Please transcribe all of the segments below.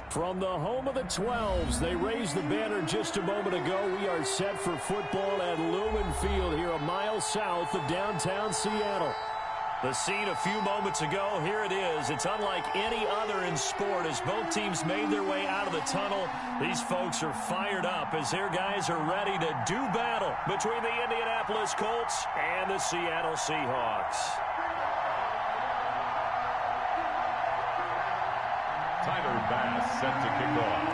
From the home of the 12s, they raised the banner just a moment ago. We are set for football at Lumen Field here a mile south of downtown Seattle. The scene a few moments ago, here it is. It's unlike any other in sport as both teams made their way out of the tunnel. These folks are fired up as their guys are ready to do battle between the Indianapolis Colts and the Seattle Seahawks. Tyler Bass set to kick off.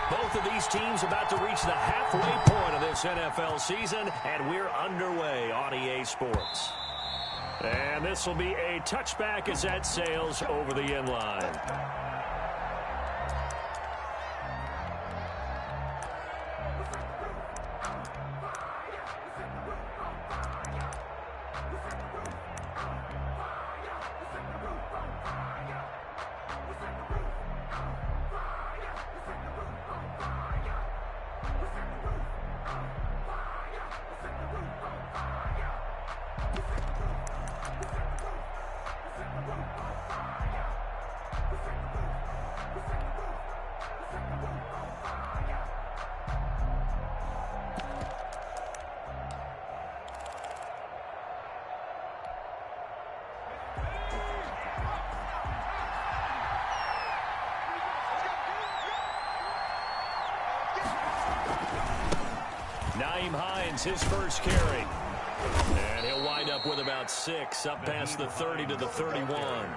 Both of these teams about to reach the halfway point of this NFL season, and we're underway on EA Sports. And this will be a touchback as that sails over the end line. His first carry. And he'll wind up with about 6, up past the 30 to the 31.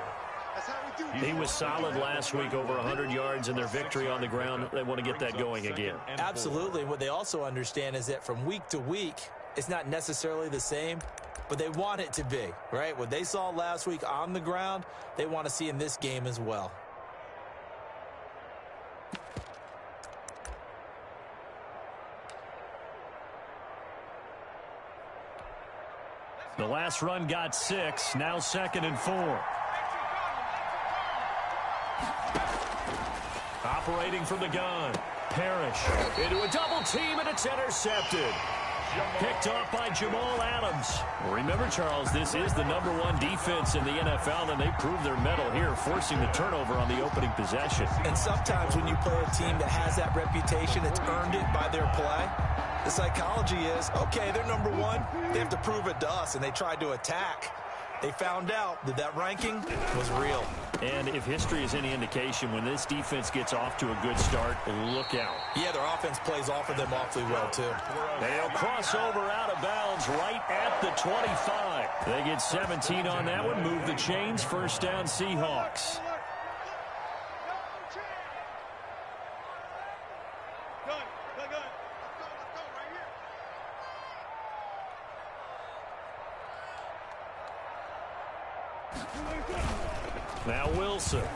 He was solid last week, over 100 yards in their victory on the ground. They want to get that going again. Absolutely. What they also understand is that from week to week, it's not necessarily the same, but they want it to be, right? What they saw last week on the ground, they want to see in this game as well. The last run got 6, now 2nd and 4. Operating from the gun. Parrish into a double team, and it's intercepted. Picked off by Jamal Adams. Remember, Charles, this is the #1 defense in the NFL, and they proved their mettle here, forcing the turnover on the opening possession. And sometimes when you play a team that has that reputation, it's earned it by their play. The psychology is, okay, they're #1. They have to prove it to us, and they tried to attack. They found out that that ranking was real. And if history is any indication, when this defense gets off to a good start, look out. Yeah, their offense plays off of them awfully well, too. They'll cross over out of bounds right at the 25. They get 17 on that one, move the chains, first down Seahawks. Now Wilson.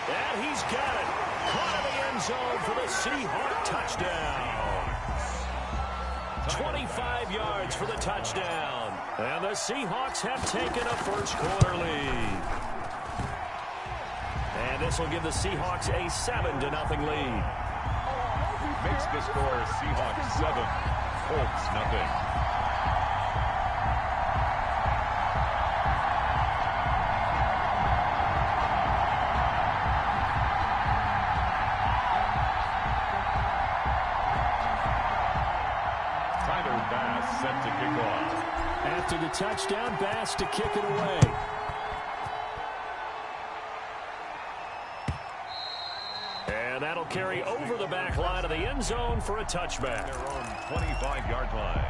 And he's got it. Caught in the end zone for the Seahawk touchdown. 25 yards for the touchdown. And the Seahawks have taken a first quarter lead. And this will give the Seahawks a 7-0 lead. Makes the score Seahawks 7, Colts 0. Set to kick off. After the touchdown, Bass to kick it away. And that'll carry over the back line of the end zone for a touchback. Their own 25-yard line.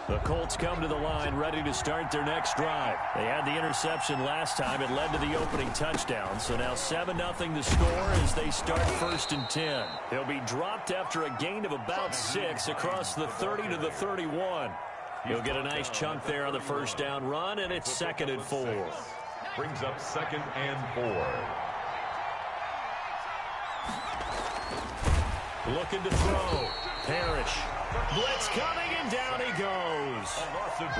The Colts come to the line ready to start their next drive. They had the interception last time. It led to the opening touchdown. So now 7-0 the score as they start 1st and 10. They'll be dropped after a gain of about 6 across the 30 to the 31. He'll get a nice chunk there on the first down run, and it's 2nd and 4. Brings up 2nd and 4. Looking to throw. Parrish Blitz coming, and down he goes.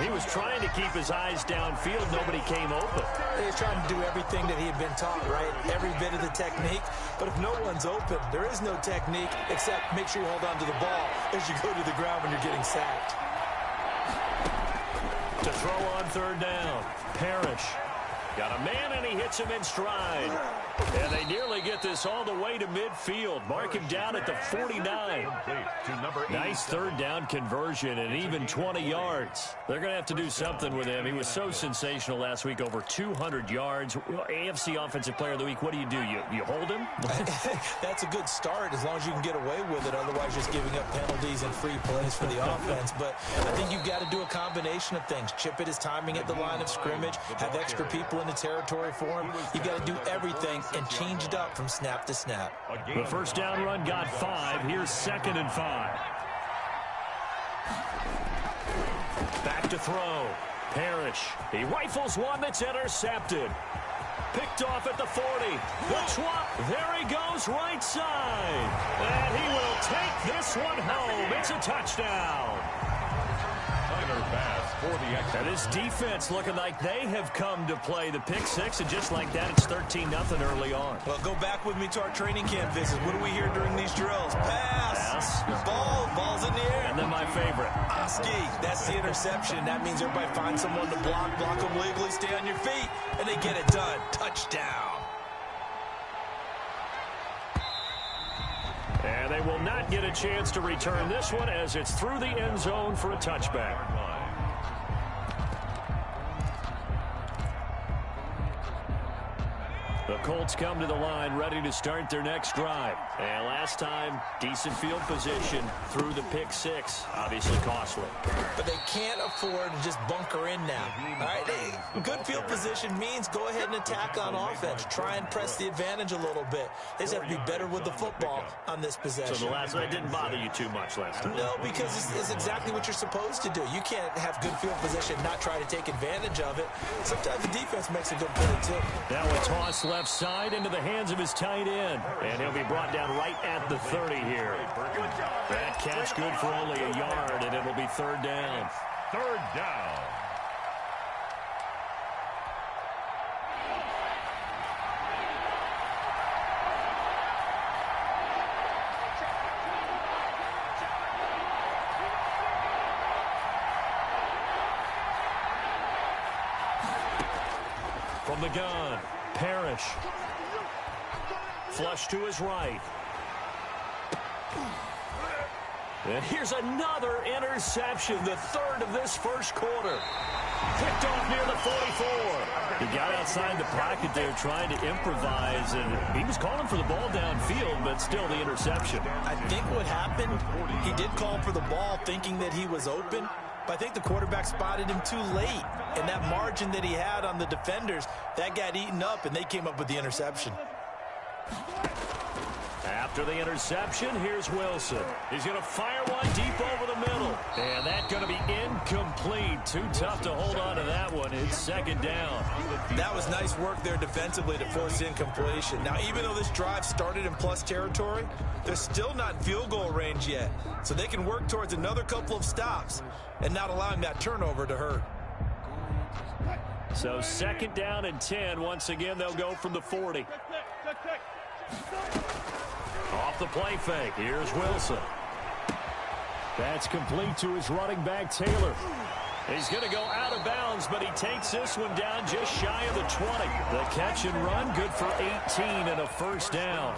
He was trying to keep his eyes downfield. Nobody came open. He was trying to do everything that he had been taught, right? Every bit of the technique. But if no one's open, there is no technique except make sure you hold on to the ball as you go to the ground when you're getting sacked. To throw on third down, Parrish. Got a man, and he hits him in stride. And they nearly get this all the way to midfield. Mark him down at the 49. Nice third down conversion and even 20 yards. They're going to have to do something with him. He was so sensational last week, over 200 yards. AFC Offensive Player of the Week, what do? You hold him? That's a good start as long as you can get away with it. Otherwise, just giving up penalties and free plays for the offense. But I think you've got to do a combination of things. Chip it his timing at the line of scrimmage. Have extra people in the territory for him. You've got to do everything and change it up from snap to snap. The first down run got 5. Here's 2nd and 5. Back to throw. Parrish. He rifles one that's intercepted. Picked off at the 40. The 20. There he goes, right side. And he will take this one home. It's a touchdown. And this defense looking like they have come to play the pick six, and just like that, it's 13-0 early on. Well, go back with me to our training camp visits. What do we hear during these drills? Pass. Ball's in the air. And then my favorite. Oski, that's the interception. That means everybody finds someone to block them legally, stay on your feet, and they get it done. Touchdown. And they will not get a chance to return this one as it's through the end zone for a touchback. The Colts come to the line ready to start their next drive. And last time, decent field position through the pick six. Obviously costly. But they can't afford to just bunker in now. All right, good field position means go ahead and attack on offense. Try and press the advantage a little bit. They just have to be better with the football on this possession. So the last one didn't bother you too much last time? No, because it's exactly what you're supposed to do. You can't have good field position, not try to take advantage of it. Sometimes the defense makes a good play, too. Now a toss left side into the hands of his tight end. And he'll be brought down right at the 30 here. That catch good for only a yard, and it'll be third down. Third down. From the gun, Parrish. Flush to his right. And here's another interception, the third of this first quarter. Picked off near the 44. He got outside the pocket there trying to improvise, and he was calling for the ball downfield, but still the interception. I think what happened, he did call for the ball thinking that he was open, but I think the quarterback spotted him too late. And that margin that he had on the defenders, that got eaten up, and they came up with the interception. After the interception, here's Wilson. He's going to fire one deep over the middle. And that's going to be incomplete. Too tough to hold on to that one. It's second down. That was nice work there defensively to force incompletion. Now, even though this drive started in plus territory, they're still not in field goal range yet. So they can work towards another couple of stops and not allowing that turnover to hurt. So second down and 10. Once again, they'll go from the 40. Off the play fake. Here's Wilson. That's complete to his running back, Taylor. He's going to go out of bounds, but he takes this one down just shy of the 20. The catch and run, good for 18 and a first down.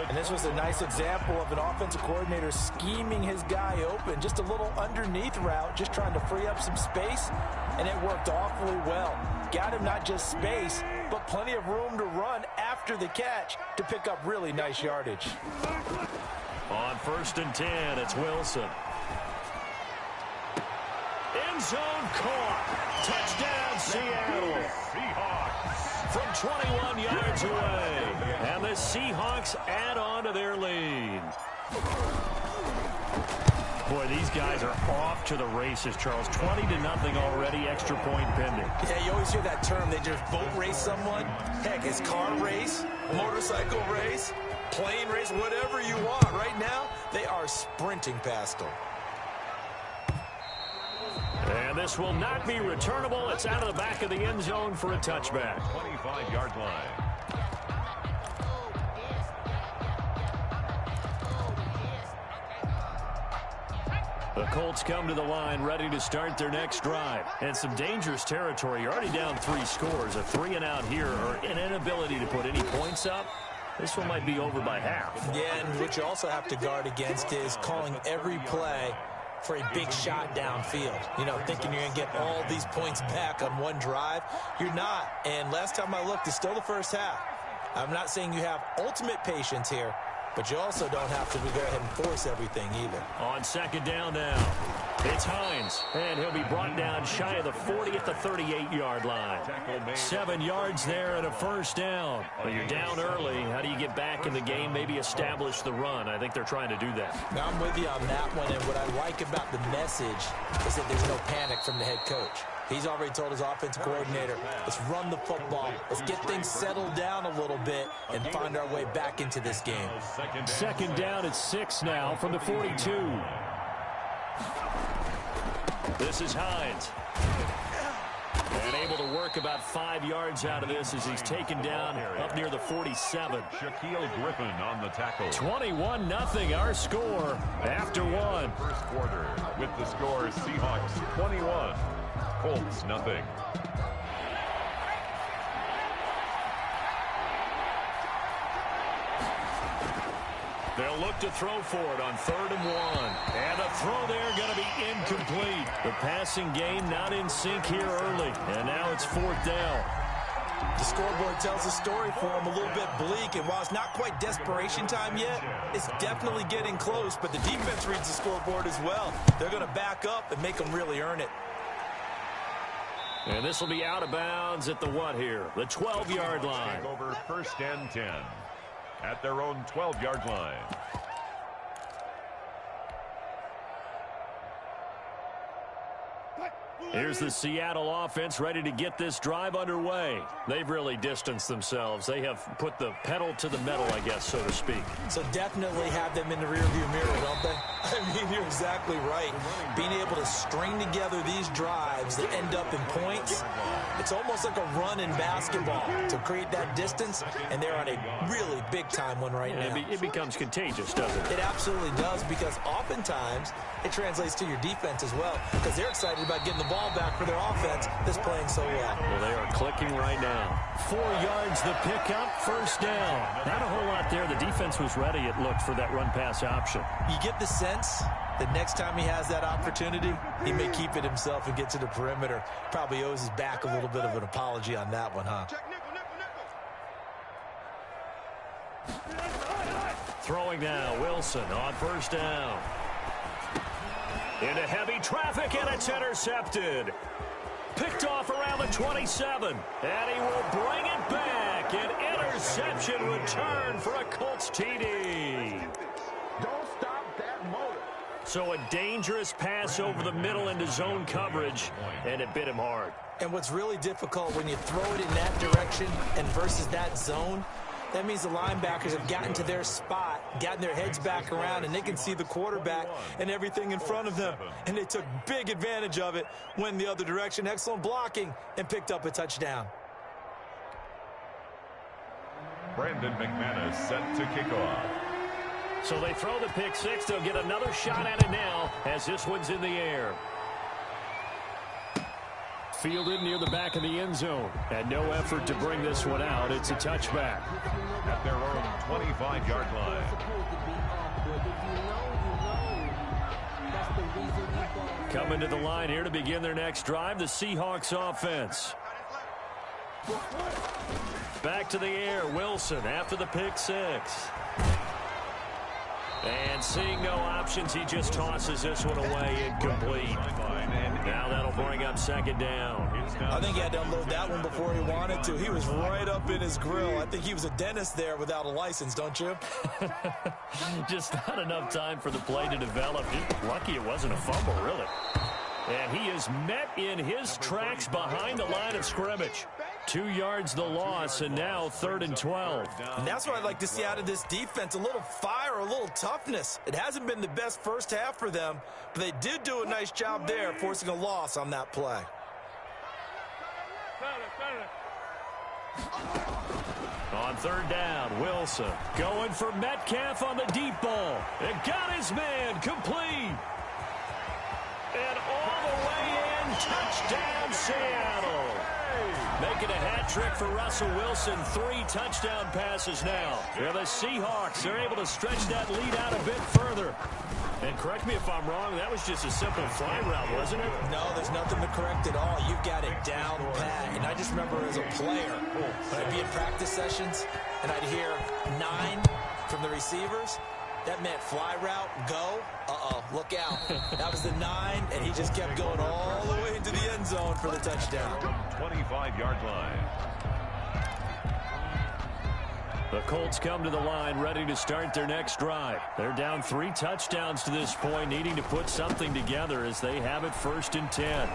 And this was a nice example of an offensive coordinator scheming his guy open. Just a little underneath route, just trying to free up some space, and it worked awfully well. Got him not just space, but plenty of room to run after the catch to pick up really nice yardage. On first and 10, it's Wilson. End zone caught. Touchdown, Seattle. Seahawks. From 21 yards away. And the Seahawks add on to their lead. Boy, these guys are off to the races, Charles. 20-0 already, extra point pending. Yeah, you always hear that term. They just boat race someone. Heck, it's car race, motorcycle race, plane race, whatever you want. Right now, they are sprinting past them. And this will not be returnable. It's out of the back of the end zone for a touchback. 25-yard line. The Colts come to the line ready to start their next drive. And some dangerous territory. You're already down 3 scores. A 3-and-out here or an inability to put any points up. This one might be over by half. Yeah, and what you also have to guard against is calling every play for a big shot downfield. You know, thinking you're going to get all these points back on one drive. You're not. And last time I looked, it's still the first half. I'm not saying you have ultimate patience here, but you also don't have to go ahead and force everything either. On second down now, it's Hines, and he'll be brought down shy of the 40 at the 38-yard line. 7 yards there and a first down. Well, you're down early. How do you get back in the game, maybe establish the run? I think they're trying to do that. Now, I'm with you on that one, and what I like about the message is that there's no panic from the head coach. He's already told his offensive coordinator, let's run the football. Let's get things settled down a little bit and find our way back into this game. Second down at 6 now from the 42. This is Hines. And able to work about 5 yards out of this as he's taken down up near the 47. Shaquille Griffin on the tackle. 21-0 our score after one. First quarter with the score Seahawks 21. Colts nothing. They'll look to throw for it on 3rd and 1. And the throw there going to be incomplete. The passing game not in sync here early. And now it's 4th down. The scoreboard tells a story for him, a little bit bleak, and while it's not quite desperation time yet, it's definitely getting close, but the defense reads the scoreboard as well. They're going to back up and make them really earn it. And this will be out of bounds at the what here? The 12-yard line. Take over 1st and 10 at their own 12-yard line. Here's the Seattle offense ready to get this drive underway. They've really distanced themselves. They have put the pedal to the metal, I guess, so to speak. So definitely have them in the rearview mirror, don't they? I mean, you're exactly right. Being able to string together these drives that end up in points, it's almost like a run in basketball to create that distance, and they're on a really big-time one right now. It becomes contagious, doesn't it? It absolutely does, because oftentimes it translates to your defense as well, because they're excited about getting the ball back for their offense that's playing so well. Well, they are clicking right now. 4 yards the pickup, 1st down. Not a whole lot there. The defense was ready, it looked, for that run-pass option. You get the sense that next time he has that opportunity, he may keep it himself and get to the perimeter. Probably owes his back a little bit of an apology on that one, huh? Throwing now, Wilson on 1st down. Into heavy traffic, and it's intercepted. Picked off around the 27, and he will bring it back. An interception return for a Colts TD. Don't stop that motor. So a dangerous pass over the middle into zone coverage, and it bit him hard. And what's really difficult when you throw it in that direction and versus that zone, that means the linebackers have gotten to their spot, gotten their heads back around, and they can see the quarterback and everything in front of them. And they took big advantage of it, went in the other direction, excellent blocking, and picked up a touchdown. Brandon McManus set to kick off. So they throw the pick six. They'll get another shot at it now as this one's in the air. Fielded near the back of the end zone. And no effort to bring this one out. It's a touchback. At their own 25-yard line. Coming to the line here to begin their next drive, the Seahawks offense. Back to the air, Wilson after the pick six. And seeing no options, he just tosses this one away, incomplete. Now that'll bring up second down. I think he had to unload that one before he wanted to. He was right up in his grill. I think he was a dentist there without a license, don't you? Just not enough time for the play to develop. Lucky it wasn't a fumble, really. And he is met in his tracks behind the line of scrimmage. 2 yards the loss, and now 3rd and 12. And that's what I'd like to see out of this defense, a little fire, a little toughness. It hasn't been the best first half for them, but they did do a nice job there forcing a loss on that play. On 3rd down, Wilson going for Metcalf on the deep ball. It got his man complete. And all the way in, touchdown Seattle. Making a hat trick for Russell Wilson, 3 touchdown passes now. Yeah, the Seahawks are able to stretch that lead out a bit further. And correct me if I'm wrong, that was just a simple fly route, wasn't it? No, there's nothing to correct at all. You've got it down pat. And I just remember as a player, when I'd be in practice sessions, and I'd hear 9 from the receivers, that meant fly route, go, look out. That was the 9, and he just kept going all the way into the end zone for the touchdown. 25-yard line. The Colts come to the line ready to start their next drive. They're down 3 touchdowns to this point, needing to put something together as they have it 1st and 10.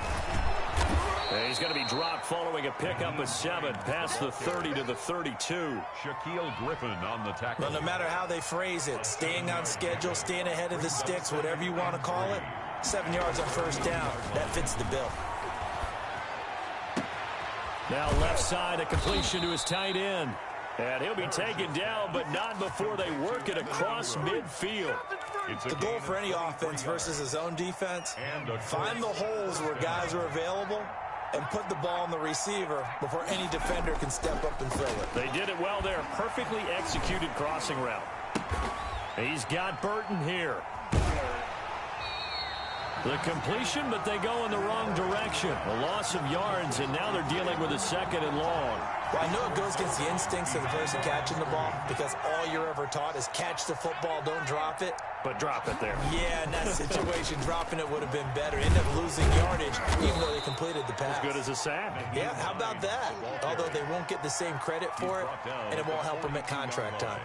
And he's going to be dropped following a pickup of 7 past the 30 to the 32. Shaquille Griffin on the tackle. Well, no matter how they phrase it, staying on schedule, staying ahead of the sticks, whatever you want to call it, 7 yards on 1st down, that fits the bill. Now left side, a completion to his tight end. And he'll be taken down, but not before they work it across midfield. The goal for any offense versus his own defense, find the holes where guys are available and put the ball on the receiver before any defender can step up and fill it. They did it well there. Perfectly executed crossing route. He's got Burton here. The completion, but they go in the wrong direction. A loss of yards, and now they're dealing with a 2nd and long. Well, I know it goes against the instincts of the person catching the ball because all you're ever taught is catch the football, don't drop it. But drop it there. Yeah, in that situation, dropping it would have been better. End up losing yardage, even though they completed the pass. As good as a sack. Yeah, how about that? Although they won't get the same credit for it, and it won't help them at contract time.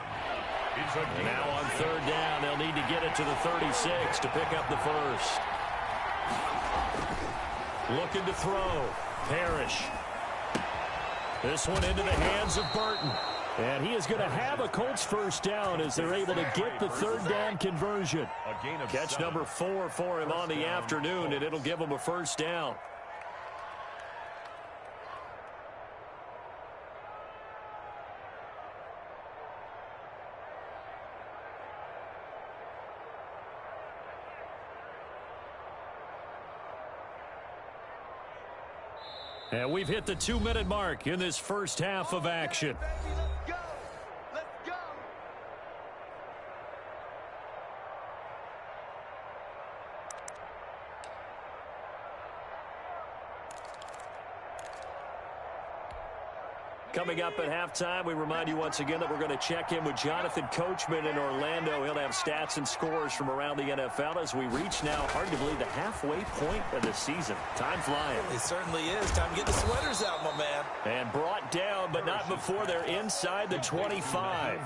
And now on 3rd down, they'll need to get it to the 36 to pick up the 1st. Looking to throw. Parrish. This one into the hands of Burton. And he is going to have a Colts 1st down as they're able to get the 3rd down conversion. Catch number 4 for him on the afternoon, and it'll give him a 1st down. And we've hit the 2-minute mark in this first half of action. Coming up at halftime, we remind you once again that we're going to check in with Jonathan Coachman in Orlando. He'll have stats and scores from around the NFL as we reach now, hard to believe, the halfway point of the season. Time flying. It certainly is. Time to get the sweaters out, my man. And brought down, but not before they're inside the 25.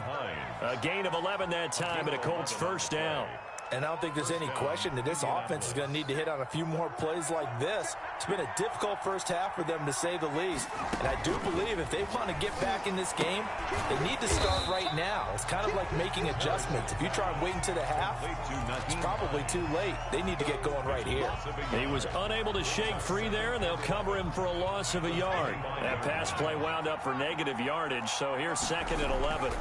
A gain of 11 that time, and a Colts 1st down. And I don't think there's any question that this offense is going to need to hit on a few more plays like this. It's been a difficult first half for them, to say the least. And I do believe if they want to get back in this game, they need to start right now. It's kind of like making adjustments. If you try and wait until the half, it's probably too late. They need to get going right here. He was unable to shake free there, and they'll cover him for a loss of a yard. That pass play wound up for negative yardage, so here's 2nd and 11.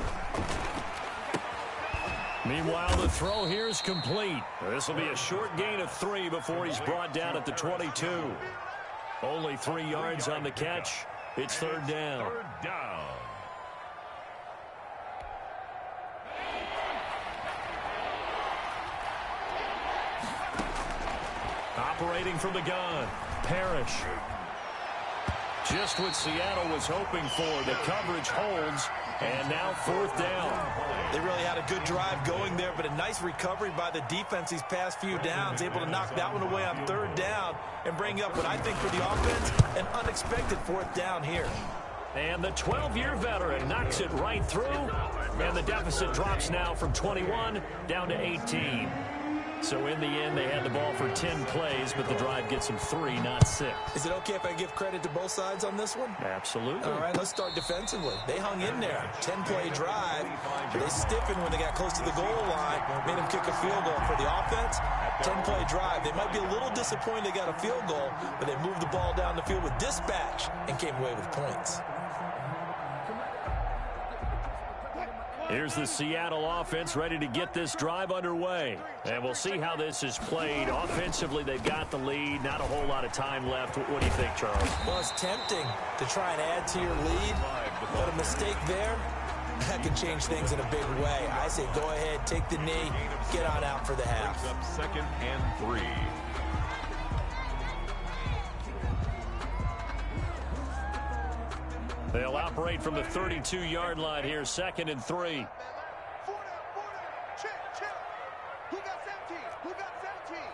Meanwhile, the throw here is complete. This will be a short gain of 3 before he's brought down at the 22. Only 3 yards on the catch. It's 3rd down. 3rd down. Operating from the gun, Parrish. Just what Seattle was hoping for. The coverage holds, and now 4th down. They really had a good drive going there, but a nice recovery by the defense these past few downs, able to knock that one away on 3rd down and bring up what I think for the offense, an unexpected 4th down here. And the 12-year veteran knocks it right through, and the deficit drops now from 21 down to 18. So in the end, they had the ball for 10 plays, but the drive gets them 3, not 6. Is it okay if I give credit to both sides on this one? Absolutely. All right, let's start defensively. They hung in there. 10-play drive. They stiffened when they got close to the goal line, made them kick a field goal. For the offense, 10-play drive. They might be a little disappointed they got a field goal, but they moved the ball down the field with dispatch and came away with points. Here's the Seattle offense ready to get this drive underway. And we'll see how this is played. Offensively, they've got the lead. Not a whole lot of time left. What do you think, Charles? Well, it's tempting to try and add to your lead, but a mistake there, that can change things in a big way. I say go ahead, take the knee, get on out for the half. Brings up 2nd and 3. They'll operate from the 32-yard line here, 2nd and 3. Who got 17? Who got 17?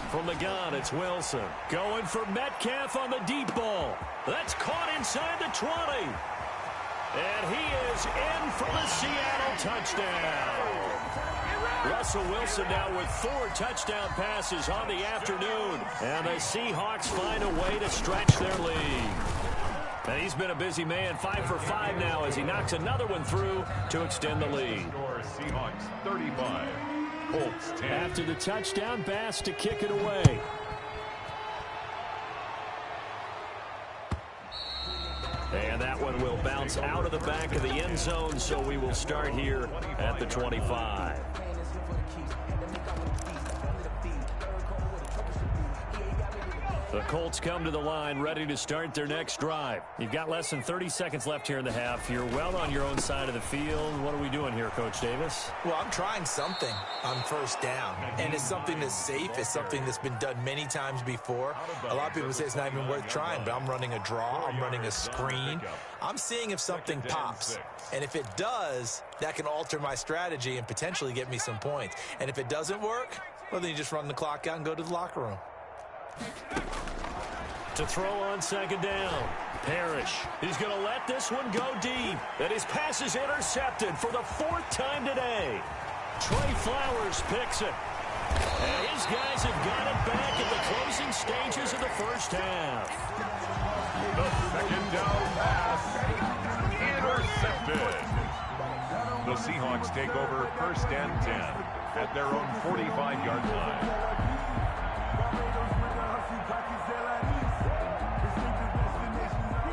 From the gun, it's Wilson. Going for Metcalf on the deep ball. That's caught inside the 20. And he is in for the Seattle touchdown. Russell Wilson now with 4 touchdown passes on the afternoon. And the Seahawks find a way to stretch their lead. And he's been a busy man, 5 for 5 now as he knocks another one through to extend the lead. Score Seahawks 35. Colts 10. After the touchdown, Bass to kick it away. And that one will bounce out of the back of the end zone, so we will start here at the 25. The Colts come to the line ready to start their next drive. You've got less than 30 seconds left here in the half. You're well on your own side of the field. What are we doing here, Coach Davis? Well, I'm trying something on first down, and it's something that's safe. It's something that's been done many times before. A lot of people say it's not even worth trying, but I'm running a draw. I'm running a screen. I'm seeing if something pops, and if it does, that can alter my strategy and potentially get me some points. And if it doesn't work, well, then you just run the clock out and go to the locker room. To throw on 2nd down. Parrish. He's going to let this one go deep. And his pass is intercepted for the 4th time today. Trey Flowers picks it. And his guys have got it back in the closing stages of the first half. The 2nd down pass. Intercepted. The Seahawks take over 1st and 10 at their own 45-yard line.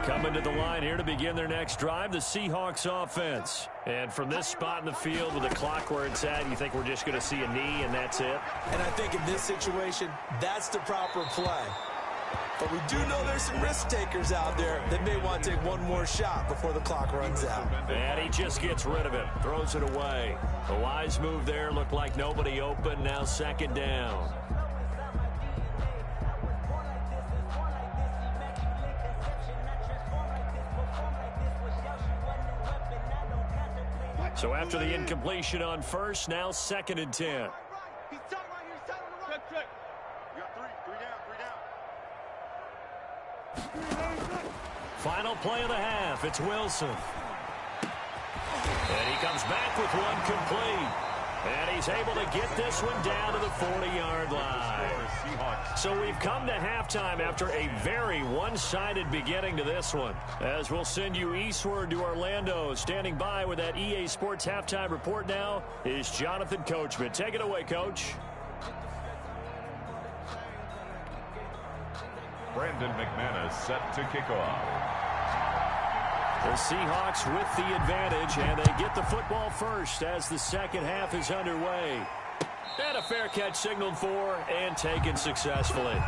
Coming to the line here to begin their next drive, the Seahawks offense. And from this spot in the field with the clock where it's at, you think we're just going to see a knee and that's it? And I think in this situation, that's the proper play. But we do know there's some risk takers out there that may want to take one more shot before the clock runs out. And he just gets rid of it, throws it away. A wise move there, looked like nobody open, now 2nd down. So after the incompletion on first, now 2nd and 10. Final play of the half. It's Wilson. And he comes back with one complete. And he's able to get this one down to the 40-yard line. So we've come to halftime after a very one-sided beginning to this one. As we'll send you eastward to Orlando. Standing by with that EA Sports halftime report now is Jonathan Coachman. Take it away, Coach. Brandon McManus set to kick off. The Seahawks with the advantage, and they get the football first as the second half is underway. And a fair catch signaled for and taken successfully.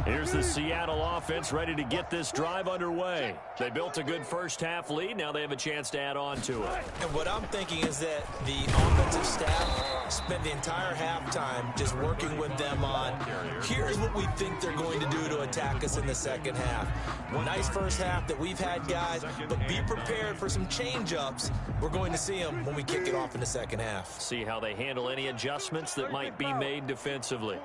Here's the Seattle offense ready to get this drive underway. They built a good first-half lead. Now they have a chance to add on to it. And what I'm thinking is that the offensive staff spent the entire halftime just working with them on, here's what we think they're going to do to attack us in the second half. Nice first half that we've had, guys, but be prepared for some change-ups. We're going to see them when we kick it off in the second half. See how they handle any adjustments that might be made defensively.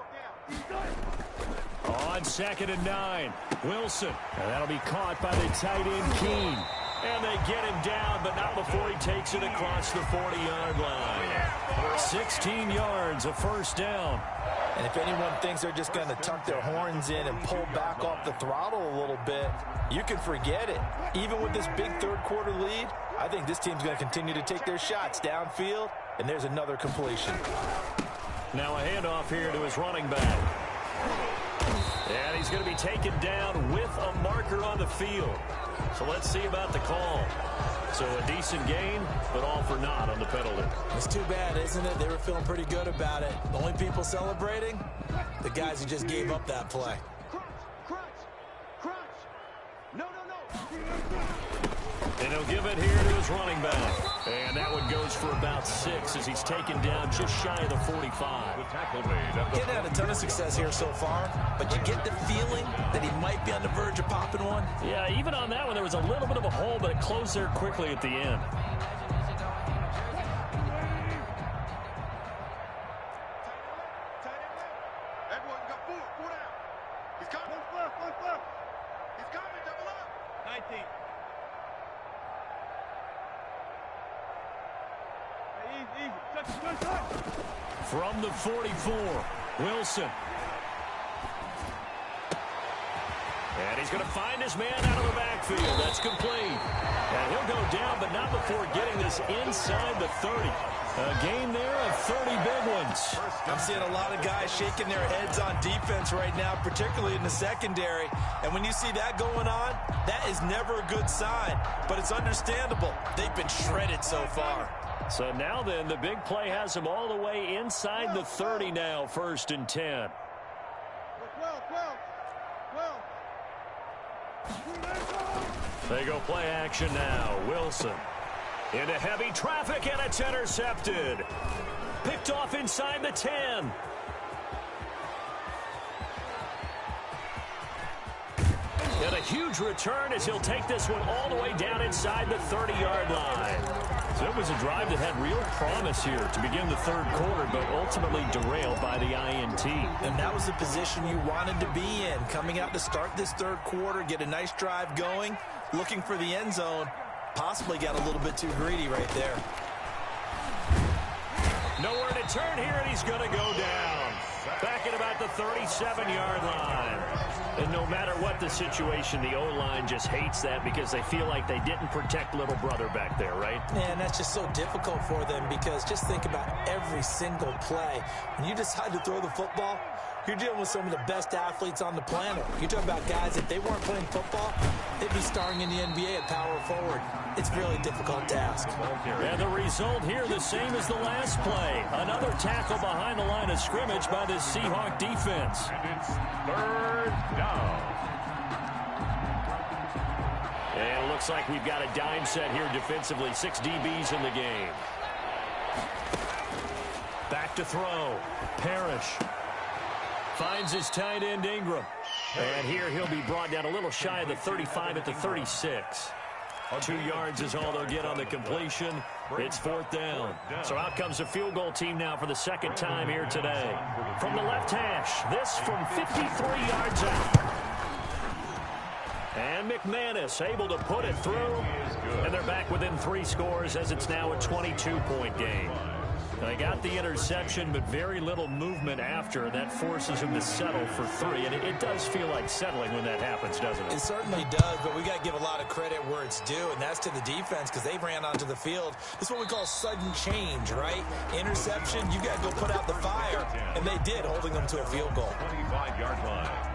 On 2nd and 9, Wilson. And that'll be caught by the tight end, Keene. And they get him down, but not before he takes it across the 40-yard line. 16 yards, a first down. And if anyone thinks they're just going to tuck their horns in and pull back off the throttle a little bit, you can forget it. Even with this big third-quarter lead, I think this team's going to continue to take their shots downfield, and there's another completion. Now a handoff here to his running back. And he's going to be taken down with a marker on the field. So let's see about the call. So a decent gain, but all for naught on the penalty. It's too bad, isn't it? They were feeling pretty good about it. The only people celebrating, the guys who just gave up that play. Crunch. No. And he'll give it here to his running back. And that one goes for about 6 as he's taken down just shy of the 45. He hasn't had a ton of success here so far, but you get the feeling that he might be on the verge of popping one. Yeah, even on that one, there was a little bit of a hole, but it closed there quickly at the end. Everyone got four down. He's coming. Left. He's coming, double up. 19. From the 44, Wilson. And he's going to find his man out of the backfield. That's complete. And he'll go down, but not before getting this inside the 30. A gain there of 30 big ones. I'm seeing a lot of guys shaking their heads on defense right now, particularly in the secondary. And when you see that going on, that is never a good sign. But it's understandable. They've been shredded so far. So now then, the big play has him all the way inside the 30 now, 1st and 10. 12. They go play action now. Wilson into heavy traffic, and it's intercepted. Picked off inside the 10. And a huge return as he'll take this one all the way down inside the 30-yard line. So it was a drive that had real promise here to begin the third quarter, but ultimately derailed by the INT. And that was the position you wanted to be in, coming out to start this third quarter, get a nice drive going, looking for the end zone. Possibly got a little bit too greedy right there. Nowhere to turn here, and he's going to go down. Back at about the 37-yard line. And no matter what the situation, the O-line just hates that because they feel like they didn't protect little brother back there, right? Man, that's just so difficult for them because just think about every single play. When you decide to throw the football, you're dealing with some of the best athletes on the planet. You're talking about guys, if they weren't playing football, they'd be starring in the NBA at power forward. It's a really difficult task. And the result here, the same as the last play. Another tackle behind the line of scrimmage by the Seahawk defense. And it's 3rd down. And it looks like we've got a dime set here defensively. 6 DBs in the game. Back to throw. Parrish finds his tight end, Ingram. And here he'll be brought down a little shy of the 35 at the 36. 2 yards is all they'll get on the completion. It's 4th down. So out comes the field goal team now for the second time here today. From the left hash, this from 53 yards out. And McManus able to put it through. And they're back within 3 scores as it's now a 22-point game. They got the interception, but very little movement after, and that forces him to settle for 3. And it does feel like settling when that happens, doesn't it? It certainly does, but we got to give a lot of credit where it's due, and that's to the defense because they ran onto the field. This is what we call sudden change, right? Interception, you got to go put out the fire, and they did, holding them to a field goal. 25-yard line.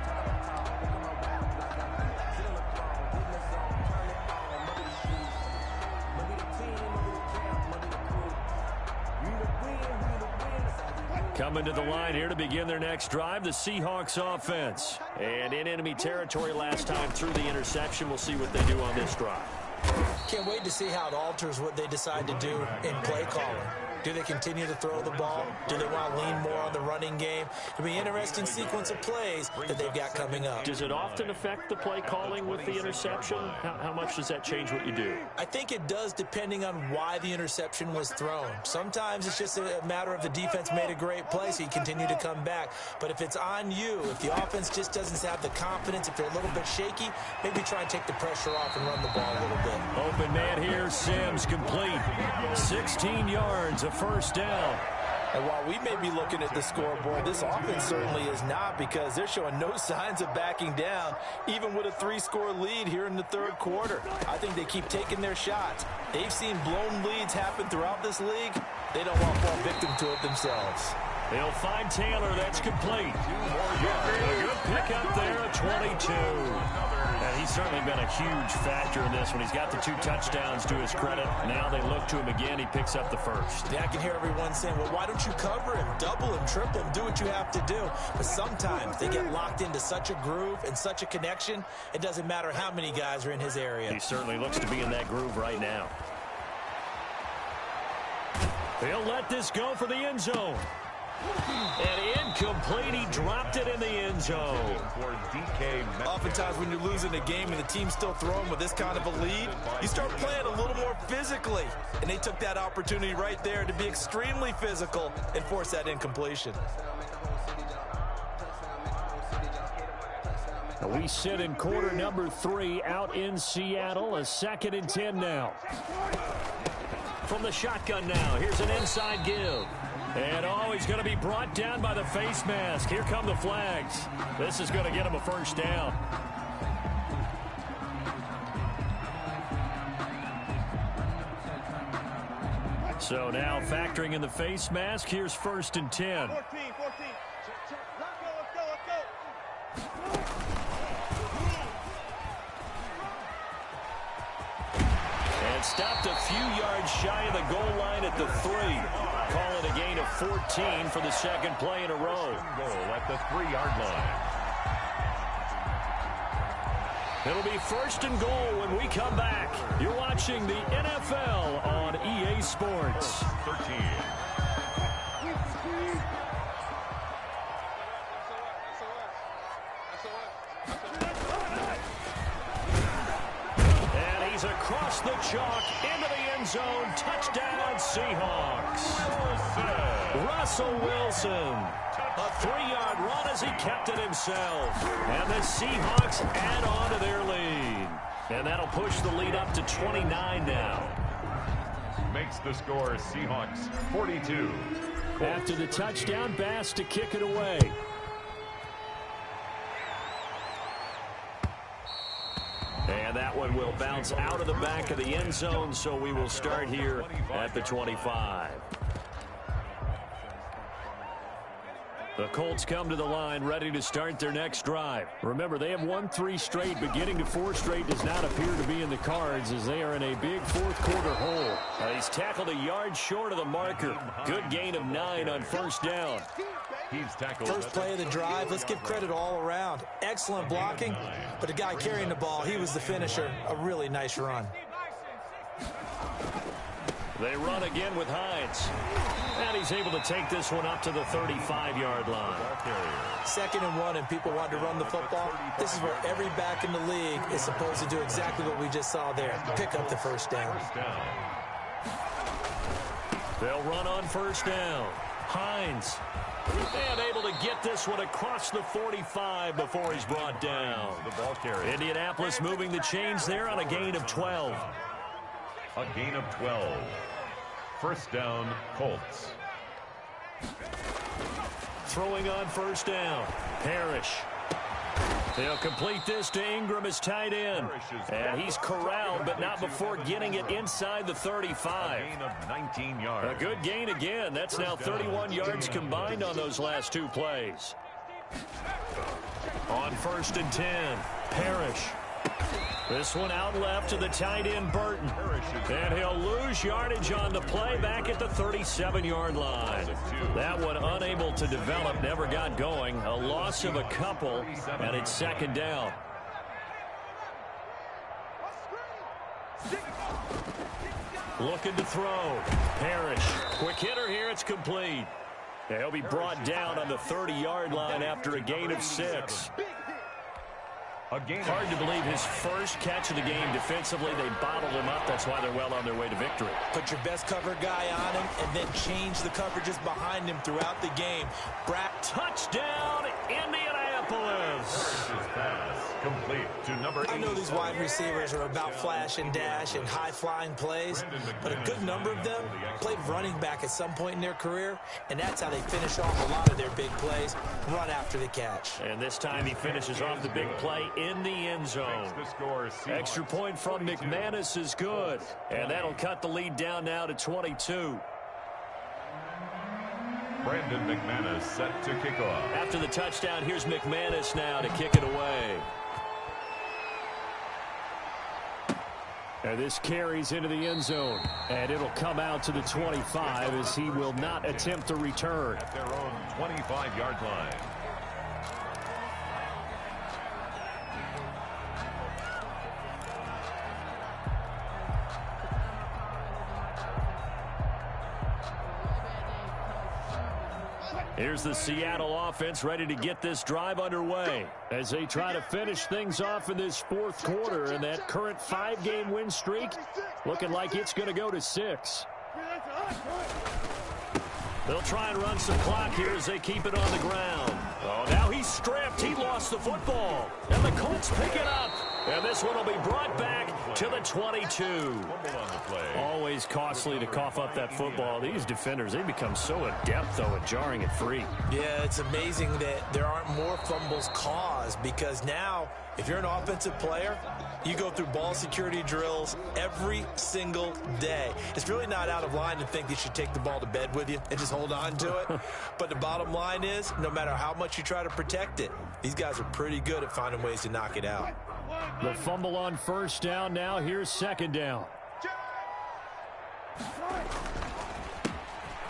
Coming to the line here to begin their next drive, the Seahawks offense. And in enemy territory last time through the interception. We'll see what they do on this drive. Can't wait to see how it alters what they decide to do in play calling. Do they continue to throw the ball? Do they want to lean more on the running game? It'll be an interesting sequence of plays that they've got coming up. Does it often affect the play calling with the interception? How much does that change what you do? I think it does depending on why the interception was thrown. Sometimes it's just a matter of the defense made a great play, so you continue to come back. But if it's on you, if the offense just doesn't have the confidence, if they're a little bit shaky, maybe try and take the pressure off and run the ball a little bit. Open man here, Sims complete. 16 yards, a first down. And while we may be looking at the scoreboard, this offense certainly is not, because they're showing no signs of backing down, even with a 3-score lead here in the third quarter. I think they keep taking their shots. They've seen blown leads happen throughout this league. They don't want to fall victim to it themselves. They'll find Taylor. That's complete. A good pick up there, a 22. And he's certainly been a huge factor in this when he's got the 2 touchdowns to his credit. Now they look to him again. He picks up the first. Yeah, I can hear everyone saying, well, why don't you cover him, double him, triple him, do what you have to do. But sometimes they get locked into such a groove and such a connection, it doesn't matter how many guys are in his area. He certainly looks to be in that groove right now. They'll let this go for the end zone. And incomplete. He dropped it in the end zone. Oftentimes when you're losing a game and the team's still throwing with this kind of a lead, you start playing a little more physically. And they took that opportunity right there to be extremely physical and force that incompletion. We sit in quarter number 3 out in Seattle. A 2nd and 10 now. From the shotgun now. Here's an inside give. And he's going to be brought down by the face mask. Here come the flags. This is going to get him a first down. So now factoring in the face mask, here's 1st and 10. 14. Let's go. And stopped a few yards shy of the goal line at the 3. Call it a gain of 14 for the 2nd play in a row. Goal at the 3-yard line. It'll be 1st and goal when we come back. You're watching the NFL on EA Sports. 13. And he's across the chalk into the end zone. Touchdown, Seahawks. Russell Wilson. A 3-yard run as he kept it himself. And the Seahawks add on to their lead. And that'll push the lead up to 29 now. Makes the score Seahawks 42. After the touchdown, Bass to kick it away. And that one will bounce out of the back of the end zone, so we will start here at the 25. The Colts come to the line ready to start their next drive. Remember, they have won 3 straight, but getting to 4 straight does not appear to be in the cards as they are in a big 4th quarter hole. He's tackled a yard short of the marker. Good gain of 9 on 1st down. He's tackled. First play of the drive, let's give credit all around. Excellent blocking, but the guy carrying the ball, he was the finisher. A really nice run. They run again with Hines. And he's able to take this one up to the 35-yard line. 2nd and 1, and people want to run the football. This is where every back in the league is supposed to do exactly what we just saw there. Pick up the first down. They'll run on 1st down. Hines. And able to get this one across the 45 before he's brought down. The ball carrier. Indianapolis moving the chains there on a gain of 12. A gain of 12. 1st down, Colts. Throwing on 1st down. Parrish. They'll complete this to Ingram as tight end. And he's corralled, but not before getting it inside the 35. A gain of 19 yards. A good gain again. That's now 31 yards combined on those last 2 plays. On 1st and 10, Parrish. This one out left to the tight end, Burton. And he'll lose yardage on the play back at the 37-yard line. That one unable to develop, never got going. A loss of a couple, and it's second down. Looking to throw. Parrish. Quick hitter here. It's complete. He'll be brought down on the 30-yard line after a gain of 6. Hard to believe his first catch of the game defensively. They bottled him up. That's why they're well on their way to victory. Put your best cover guy on him and then change the coverages behind him throughout the game. Touchdown, Indianapolis. Complete to number 8. I know these wide receivers are about flash and dash and high-flying plays, but a good number of them played running back at some point in their career, and that's how they finish off a lot of their big plays, run after the catch. And this time he finishes off the big play in the end zone. Extra point from McManus is good, and that'll cut the lead down now to 22. Brandon McManus set to kick off. After the touchdown, here's McManus now to kick it away. And this carries into the end zone, and it'll come out to the 25 as he will not attempt to return. At their own 25-yard line. Here's the Seattle offense ready to get this drive underway as they try to finish things off in this fourth quarter, and that current 5-game win streak looking like it's going to go to 6. They'll try and run some clock here as they keep it on the ground. Oh, now he's stripped. He lost the football. And the Colts pick it up. And this one will be brought back to the 22. Always costly to cough up that football. These defenders, they become so adept, though, at jarring it free. Yeah, it's amazing that there aren't more fumbles caused, because now, if you're an offensive player, you go through ball security drills every single day. It's really not out of line to think you should take the ball to bed with you and just hold on to it. But the bottom line is, no matter how much you try to protect it, these guys are pretty good at finding ways to knock it out. The fumble on first down now. Here's second down.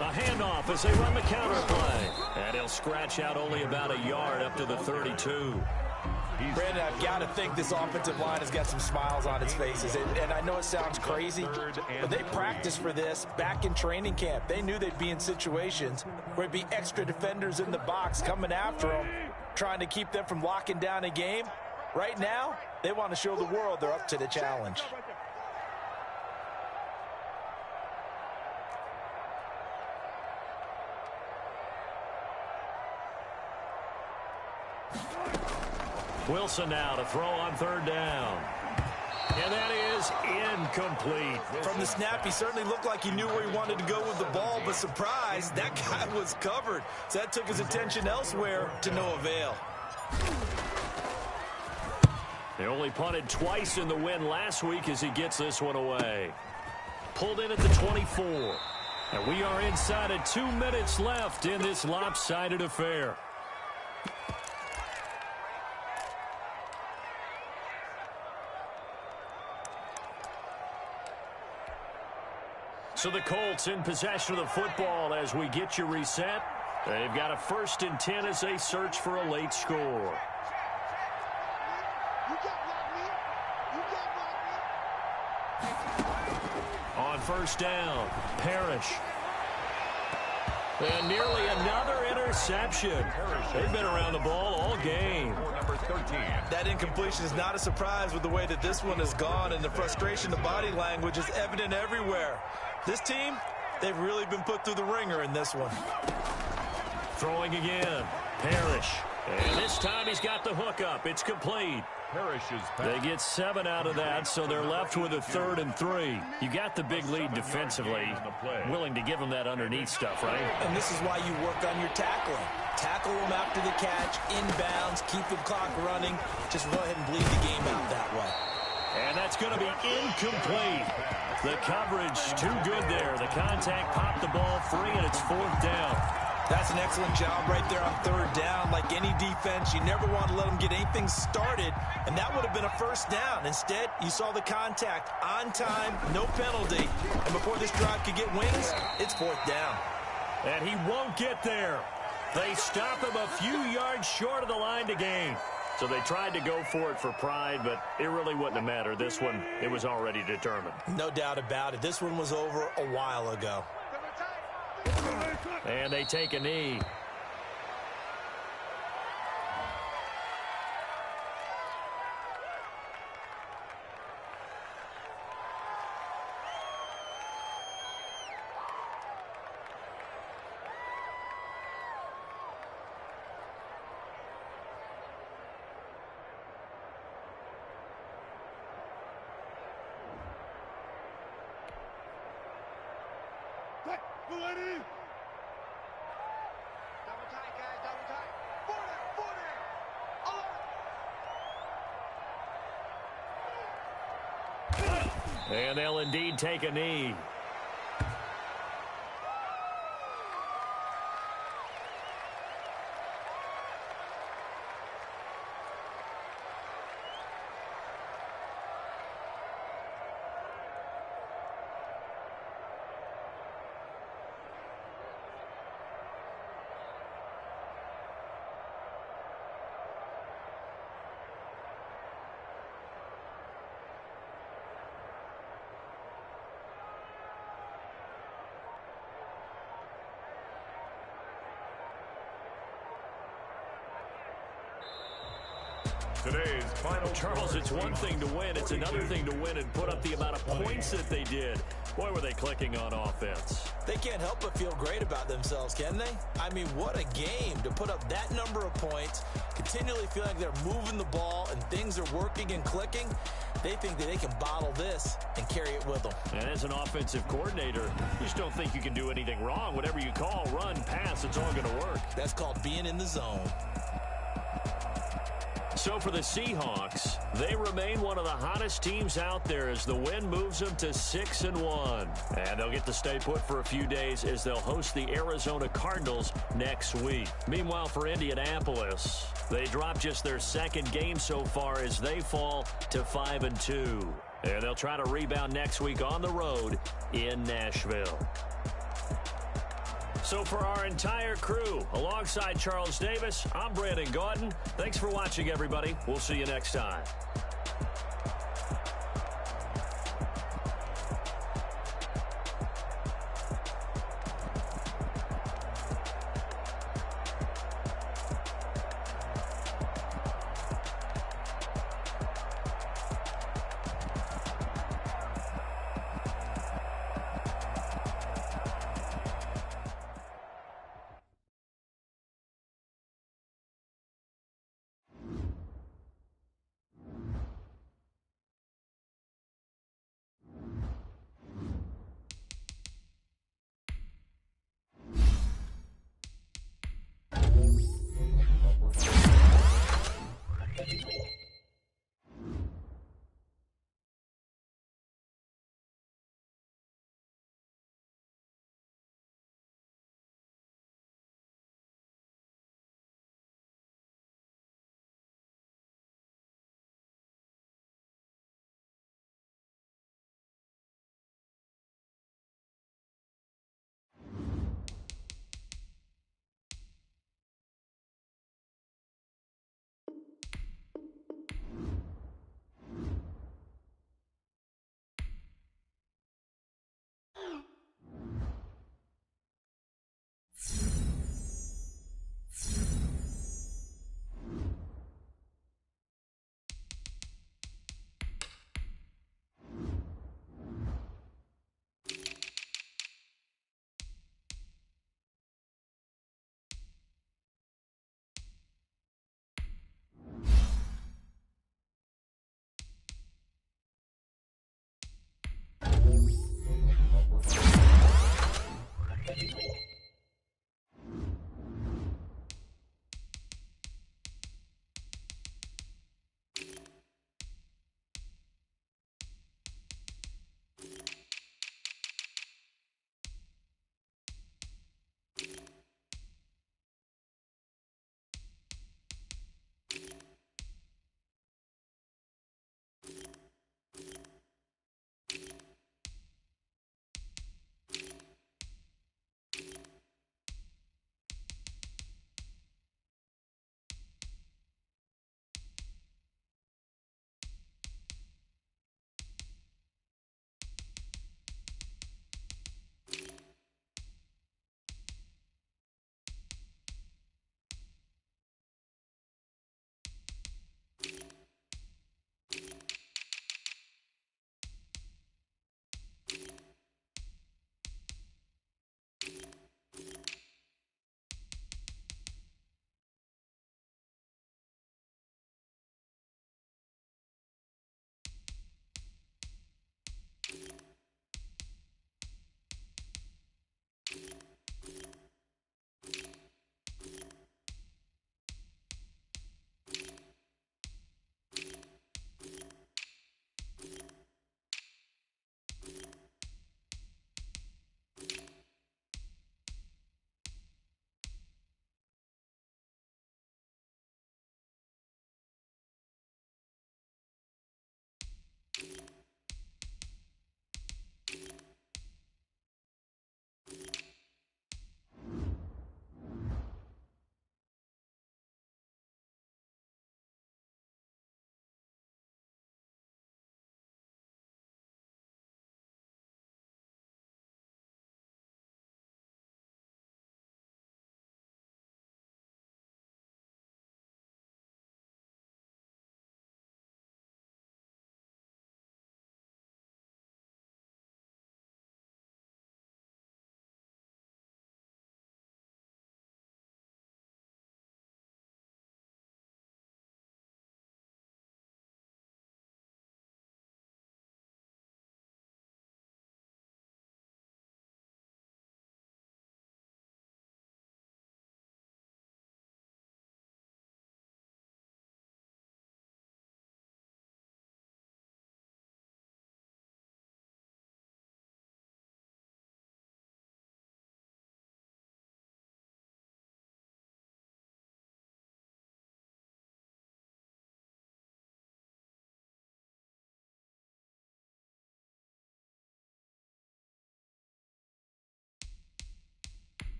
A handoff as they run the counter play. And he'll scratch out only about a yard up to the 32. Brandon, I've got to think this offensive line has got some smiles on its faces. And I know it sounds crazy, but they practiced for this back in training camp. They knew they'd be in situations where there'd be extra defenders in the box coming after them, trying to keep them from locking down a game. Right now, they want to show the world they're up to the challenge. Wilson now to throw on third down. And that is incomplete. From the snap, he certainly looked like he knew where he wanted to go with the ball, but surprise, that guy was covered. So that took his attention elsewhere to no avail. They only punted twice in the win last week as he gets this one away. Pulled in at the 24. And we are inside of 2 minutes left in this lopsided affair. So the Colts in possession of the football as we get you reset. They've got a 1st and 10 as they search for a late score. On first down, Parrish. And nearly another interception. They've been around the ball all game. Number 13. That incompletion is not a surprise with the way that this one has gone, and the frustration, the body language is evident everywhere. This team, they've really been put through the ringer in this one. Throwing again, Parrish. And this time he's got the hook up. It's complete. They get 7 out of that, so they're left with a 3rd and 3. You got the big lead defensively. Willing to give them that underneath stuff, right? And this is why you work on your tackling. Tackle them after the catch, inbounds, keep the clock running. Just go ahead and bleed the game out that way. And that's going to be incomplete. The coverage too good there. The contact popped the ball free, and it's 4th down. That's an excellent job right there on third down. Like any defense, you never want to let them get anything started, and that would have been a first down. Instead, you saw the contact on time, no penalty, and before this drive could get wings, it's fourth down. And he won't get there. They stop him a few yards short of the line to gain. So they tried to go for it for pride, but it really wouldn't have mattered. This one, it was already determined. No doubt about it. This one was over a while ago. And they take a knee. Double tight, guys, double tight. 40, 40. And they'll indeed take a knee. Today's final Charles, it's one thing to win. It's another thing to win and put up the amount of points that they did. Boy, were they clicking on offense. They can't help but feel great about themselves, can they? I mean, what a game to put up that number of points, continually feel like they're moving the ball and things are working and clicking. They think that they can bottle this and carry it with them. And as an offensive coordinator, you just don't think you can do anything wrong. Whatever you call, run, pass, it's all going to work. That's called being in the zone. So for the Seahawks, they remain one of the hottest teams out there as the win moves them to 6-1. And they'll get to stay put for a few days as they'll host the Arizona Cardinals next week. Meanwhile, for Indianapolis, they dropped just their second game so far as they fall to 5-2. And they'll try to rebound next week on the road in Nashville. So for our entire crew, alongside Charles Davis, I'm Brandon Gaudin. Thanks for watching, everybody. We'll see you next time.